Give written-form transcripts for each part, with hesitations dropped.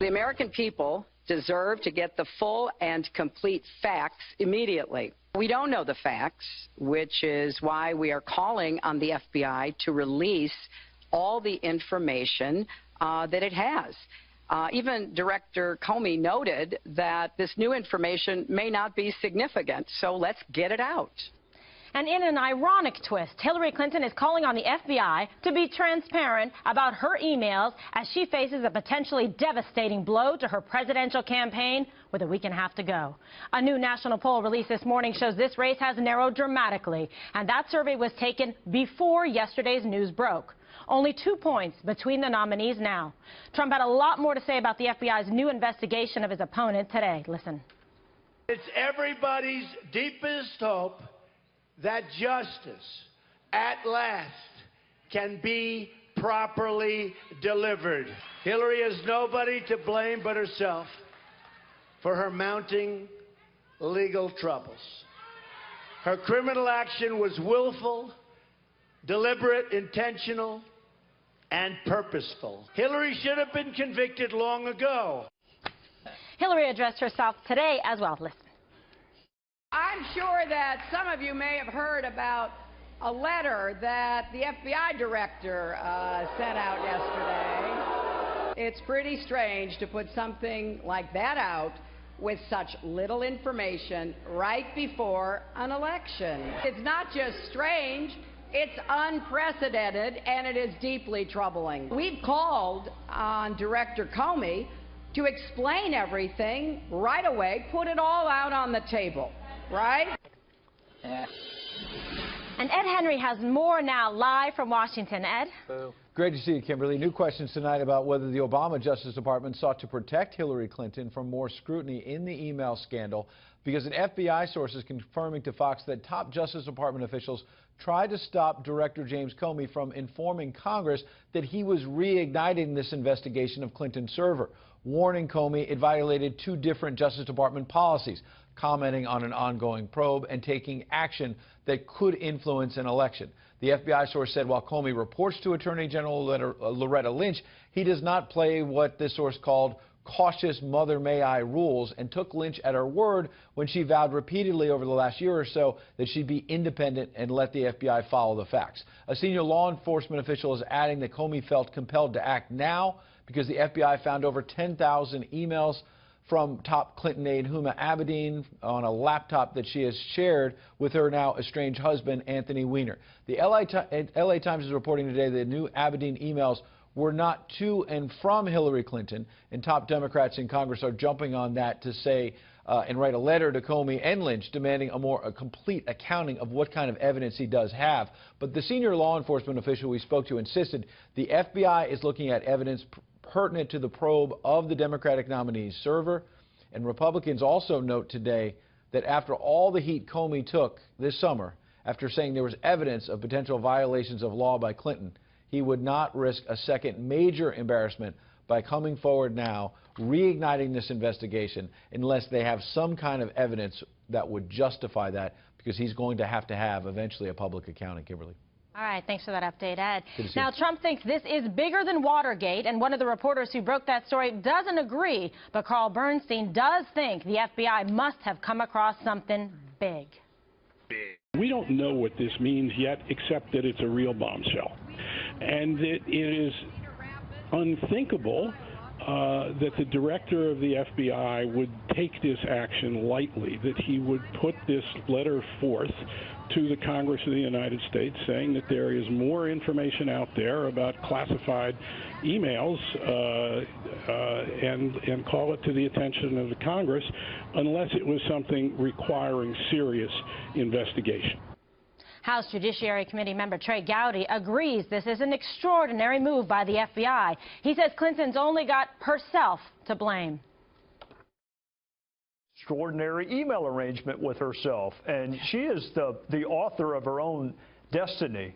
The American people deserve to get the full and complete facts immediately. We don't know the facts, which is why we are calling on the FBI to release all the information that it has. Even Director Comey noted that this new information may not be significant, so let's get it out. And in an ironic twist, Hillary Clinton is calling on the FBI to be transparent about her emails as she faces a potentially devastating blow to her presidential campaign with a week and a half to go. A new national poll released this morning shows this race has narrowed dramatically, and that survey was taken before yesterday's news broke. Only 2 points between the nominees now. Trump had a lot more to say about the FBI's new investigation of his opponent today. Listen. It's everybody's deepest hope that justice, at last, can be properly delivered. Hillary has nobody to blame but herself for her mounting legal troubles. Her criminal action was willful, deliberate, intentional, and purposeful. Hillary should have been convicted long ago. Hillary addressed herself today as well. Listen. I'm sure that some of you may have heard about a letter that the FBI director sent out yesterday. It's pretty strange to put something like that out with such little information right before an election. It's not just strange, it's unprecedented, and it is deeply troubling. We've called on Director Comey to explain everything right away, put it all out on the table. Right? And Ed Henry has more now, live from Washington. Ed? Great to see you, Kimberly. New questions tonight about whether the Obama Justice Department sought to protect Hillary Clinton from more scrutiny in the email scandal, because an FBI source is confirming to Fox that top Justice Department officials tried to stop Director James Comey from informing Congress that he was reigniting this investigation of Clinton's server, warning Comey it violated 2 different Justice Department policies, commenting on an ongoing probe and taking action that could influence an election. The FBI source said while Comey reports to Attorney General Loretta Lynch, he does not play what this source called cautious mother may I rules, and took Lynch at her word when she vowed repeatedly over the last year or so that she'd be independent and let the FBI follow the facts. A senior law enforcement official is adding that Comey felt compelled to act now because the FBI found over 10,000 emails from top Clinton aide Huma Abedin on a laptop that she has shared with her now estranged husband, Anthony Weiner. The LA Times is reporting today that new Abedin emails were not to and from Hillary Clinton, and top Democrats in Congress are jumping on that to say and write a letter to Comey and Lynch demanding a complete accounting of what kind of evidence he does have. But the senior law enforcement official we spoke to insisted the FBI is looking at evidence pertinent to the probe of the Democratic nominee's server. And Republicans also note today that after all the heat Comey took this summer, after saying there was evidence of potential violations of law by Clinton, he would not risk a second major embarrassment by coming forward now, reigniting this investigation, unless they have some kind of evidence that would justify that, because he's going to have eventually a public accounting, Kimberly. All right, thanks for that update, Ed. Now, Trump thinks this is bigger than Watergate, and one of the reporters who broke that story doesn't agree, but Carl Bernstein does think the FBI must have come across something big. We don't know what this means yet, except that it's a real bombshell. And it is unthinkable that the director of the FBI would take this action lightly, that he would put this letter forth to the Congress of the United States saying that there is more information out there about classified emails and call it to the attention of the Congress unless it was something requiring serious investigation. House Judiciary Committee member Trey Gowdy agrees this is an extraordinary move by the FBI. He says Clinton's only got herself to blame. Extraordinary email arrangement with herself, and she is the author of her own destiny.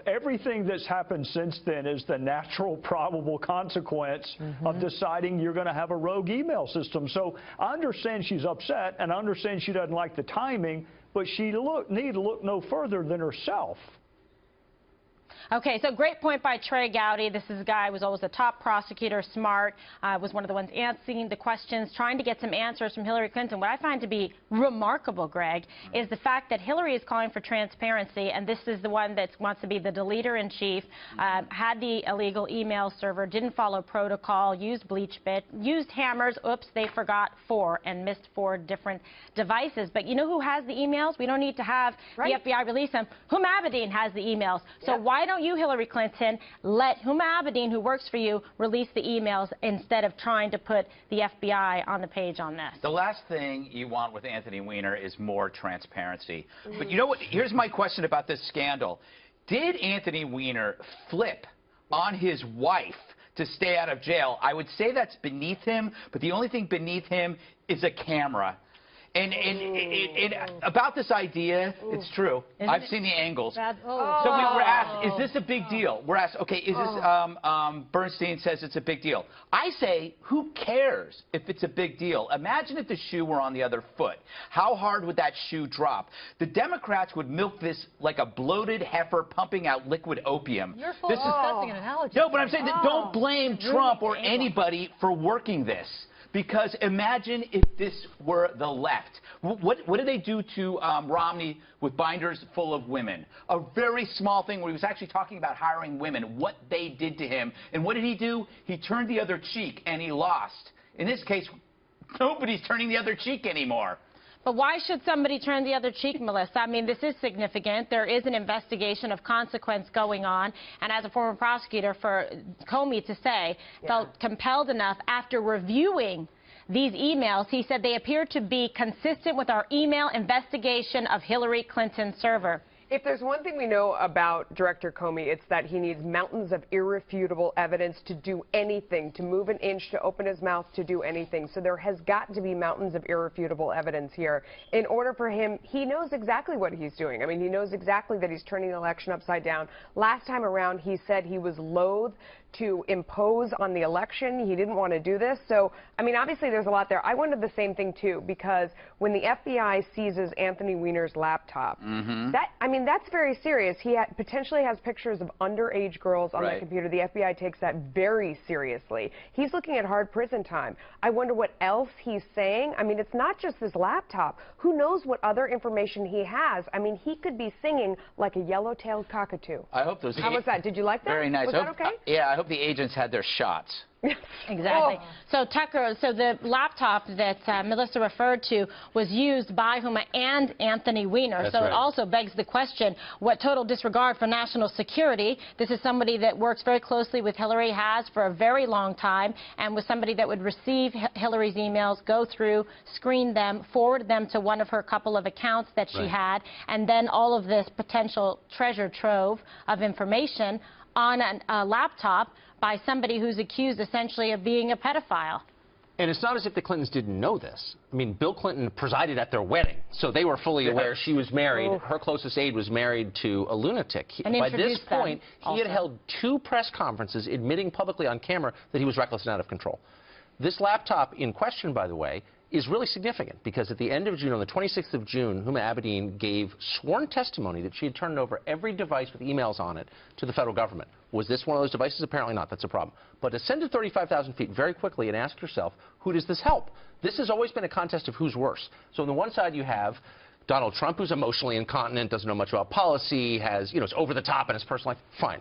Everything that's happened since then is the natural, probable consequence of deciding you're going to have a rogue email system. So I understand she's upset, and I understand she doesn't like the timing, but she need to look no further than herself. Okay, so great point by Trey Gowdy. This is a guy who was always the top prosecutor, smart, was one of the ones answering the questions, trying to get some answers from Hillary Clinton. What I find to be remarkable, Greg, is the fact that Hillary is calling for transparency, and this is the one that wants to be the deleter-in-chief, had the illegal email server, didn't follow protocol, used BleachBit, used hammers, oops, they forgot 4 and missed 4 different devices. But you know who has the emails? We don't need to have the FBI release them. Huma Abedin has the emails. So why don't you, Hillary Clinton, let Huma Abedin, who works for you, release the emails instead of trying to put the FBI on the page on this? The last thing you want with Anthony Weiner is more transparency. But you know what? Here's my question about this scandal. Did Anthony Weiner flip on his wife to stay out of jail? I would say that's beneath him, but the only thing beneath him is a camera. And about this idea, it's true. I've seen the angles. So we were asked, is this a big deal? We're asked, okay, is this, Bernstein says it's a big deal. I say, who cares if it's a big deal? Imagine if the shoe were on the other foot. How hard would that shoe drop? The Democrats would milk this like a bloated heifer pumping out liquid opium. You're full of disgusting analogy. No, but I'm saying that don't blame Trump or anybody for working this. Because imagine if this were the left. What did they do to Romney with binders full of women? A very small thing where he was actually talking about hiring women, what they did to him. And what did he do? He turned the other cheek, and he lost. In this case, nobody's turning the other cheek anymore. But why should somebody turn the other cheek, Melissa? I mean, this is significant. There is an investigation of consequence going on. And as a former prosecutor, for Comey to say, felt compelled enough after reviewing these emails, he said they appear to be consistent with our email investigation of Hillary Clinton's server. If there's one thing we know about Director Comey, it's that he needs mountains of irrefutable evidence to do anything, to move an inch, to open his mouth, to do anything. So there has got to be mountains of irrefutable evidence here. In order for him, he knows exactly what he's doing. I mean, he knows exactly that he's turning the election upside down. Last time around, he said he was loath to impose on the election. He didn't want to do this. So, I mean, obviously there's a lot there. I wondered the same thing, too, because when the FBI seizes Anthony Weiner's laptop, that's very serious. He potentially has pictures of underage girls on the computer. The FBI takes that very seriously. He's looking at hard prison time. I wonder what else he's saying. I mean, it's not just this laptop. Who knows what other information he has? I mean, he could be singing like a yellow-tailed cockatoo. I hope those. How was that? Did you like that? Very nice. Was that okay? Yeah, I hope the agents had their shots. Exactly. So Tucker, so the laptop that Melissa referred to was used by Huma and Anthony Weiner. That's so it also begs the question, what total disregard for national security? This is somebody that works very closely with Hillary, has for a very long time, and was somebody that would receive Hillary's emails, go through, screen them, forward them to one of her couple of accounts that she had, and then all of this potential treasure trove of information on a laptop by somebody who's accused essentially of being a pedophile. And it's not as if the Clintons didn't know this. I mean, Bill Clinton presided at their wedding, so they were fully aware she was married. Her closest aide was married to a lunatic. By this point, he had held 2 press conferences admitting publicly on camera that he was reckless and out of control. This laptop in question, by the way, is really significant because at the end of June, on the 26th of June, Huma Abedin gave sworn testimony that she had turned over every device with emails on it to the federal government. Was this one of those devices? Apparently not. That's a problem. But ascend to 35,000 feet very quickly and ask yourself, who does this help? This has always been a contest of who's worse. So on the one side you have Donald Trump, who's emotionally incontinent, doesn't know much about policy, has, it's over the top in his personal life. Fine.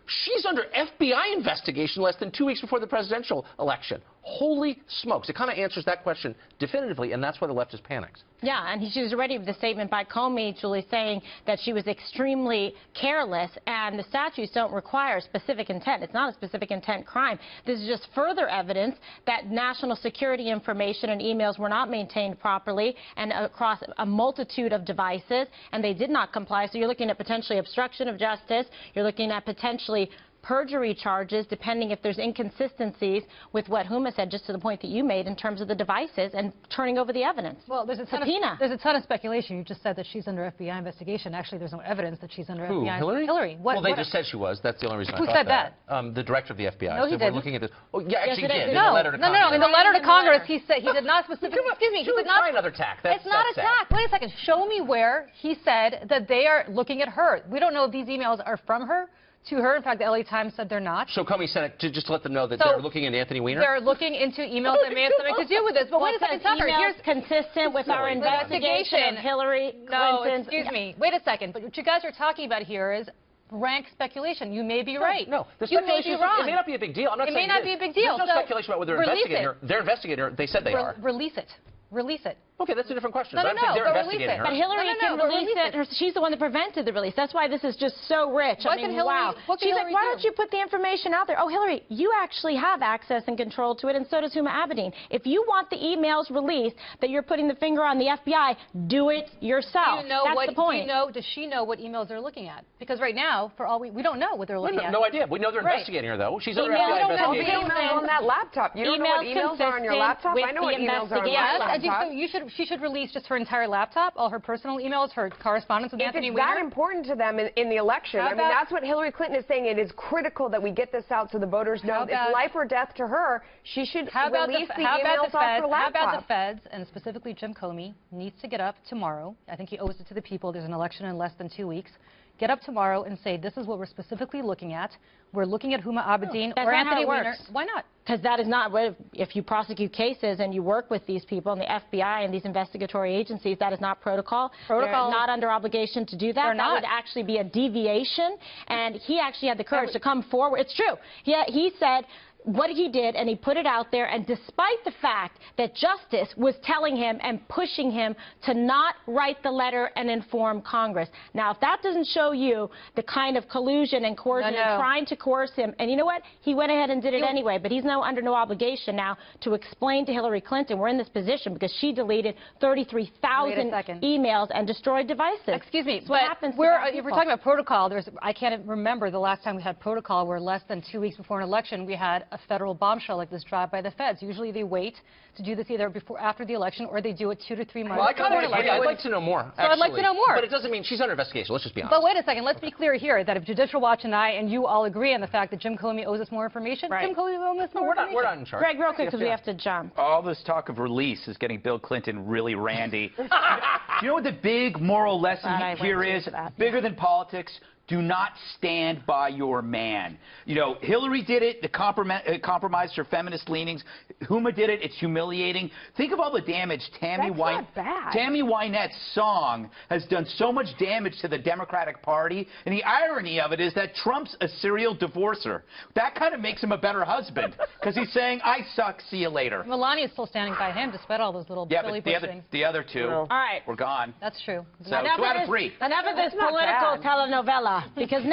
She's under FBI investigation less than 2 weeks before the presidential election. Holy smokes. It kind of answers that question definitively, and that's why the left is panicked. Yeah, and she was already with the statement by Comey, Julie, saying that she was extremely careless, and the statutes don't require specific intent. It's not a specific intent crime. This is just further evidence that national security information and emails were not maintained properly and across a multitude of devices, and they did not comply. So you're looking at potentially obstruction of justice. You're looking at potentially perjury charges, depending if there's inconsistencies with what Huma said, just to the point that you made in terms of the devices and turning over the evidence. Well, there's a ton of speculation. You just said that she's under FBI investigation. Actually, there's no evidence that she's under FBI. Hillary? Hillary. Well, they just said she was. That's the only reason I thought that. Who said that? The director of the FBI. No, he didn't. We're looking at this. Oh, yeah, actually yes, he did. No, in the letter to Congress. In the letter to Congress, he said he did not specifically. Excuse me. He did not. Try another tack. It's not a tack. Wait a second. Show me where he said that they are looking at her. We don't know if these emails are from her to her. In fact, the LA Times said they're not. So Comey said it just to let them know that they're looking into Anthony Weiner? They're looking into emails that may have something to do with this. But wait a second, Tucker. Here's consistent with our investigation of Hillary Clinton's... Excuse me. Wait a second. But what you guys are talking about here is rank speculation. You may be right. No, the you may be wrong. It may not be a big deal. I'm not saying it may not be a big deal. There's no speculation about whether they're investigating her. They're investigating her. They said they are. Release it. Release it. Okay, that's a different question. No, they're investigating her. But Hillary can release it. She's the one that prevented the release. That's why this is just so rich. What I mean, Hillary, wow. She's like, why don't you put the information out there? Oh, Hillary, you actually have access and control to it, and so does Huma Abedin. If you want the emails released that you're putting the finger on the FBI, do it yourself. Do you know That's the point. Does she know what emails they're looking at? Because right now, for all we don't know what they're looking at. No idea. We know they're investigating her, though. She's under FBI investigation. investigation. Emails on that laptop. You don't know what emails are on your laptop? I know what emails are on my laptop. She should release just her entire laptop, all her personal emails, her correspondence with Anthony Weiner. If it's that important to them in the election, I mean, that's what Hillary Clinton is saying. It is critical that we get this out so the voters know it's life or death to her. She should release the emails off her laptop. How about the feds, and specifically Jim Comey, needs to get up tomorrow. I think he owes it to the people. There's an election in less than 2 weeks. Get up tomorrow and say, this is what we're specifically looking at. We're looking at Huma Abedin or Anthony Weiner. Why not? Because that is not what, if you prosecute cases and you work with these people and the FBI and these investigatory agencies, that is not protocol. They're not under obligation to do that. They're not. That would actually be a deviation. And he actually had the courage to come forward. It's true. He said what he did, and he put it out there, and despite the fact that Justice was telling him and pushing him to not write the letter and inform Congress. Now, if that doesn't show you the kind of collusion and coercion and trying to coerce him, and you know what? He went ahead and did it anyway, but he's under no obligation now to explain to Hillary Clinton we're in this position because she deleted 33,000 emails and destroyed devices. Excuse me, but what happens if we're talking about protocol, I can't remember the last time we had protocol where less than 2 weeks before an election we had a federal bombshell like this dropped by the feds. Usually they wait to do this either after the election, or they do it 2 to 3 months before the election. I'd like to know more, actually. So I'd like to know more. But it doesn't mean she's under investigation. Let's just be honest. But wait a second. Let's be clear here that if Judicial Watch and I and you all agree on the fact that Jim Comey owes us more information, Jim Comey owes us more information. We're not in charge. Greg, real quick, because we have to jump. All this talk of release is getting Bill Clinton really randy. You know what the big moral lesson here is? Bigger than politics? Do not stand by your man. You know, Hillary did it, compromised her feminist leanings. Huma did it, it's humiliating. Think of all the damage Tammy Wynette's song has done so much damage to the Democratic Party. And the irony of it is that Trump's a serial divorcer. That kind of makes him a better husband, because he's saying, I suck, see you later. Melania's still standing by him despite all those little Billy Bush things. The other two were gone. That's true. So 2 out of 3. Enough of this political telenovela. Because now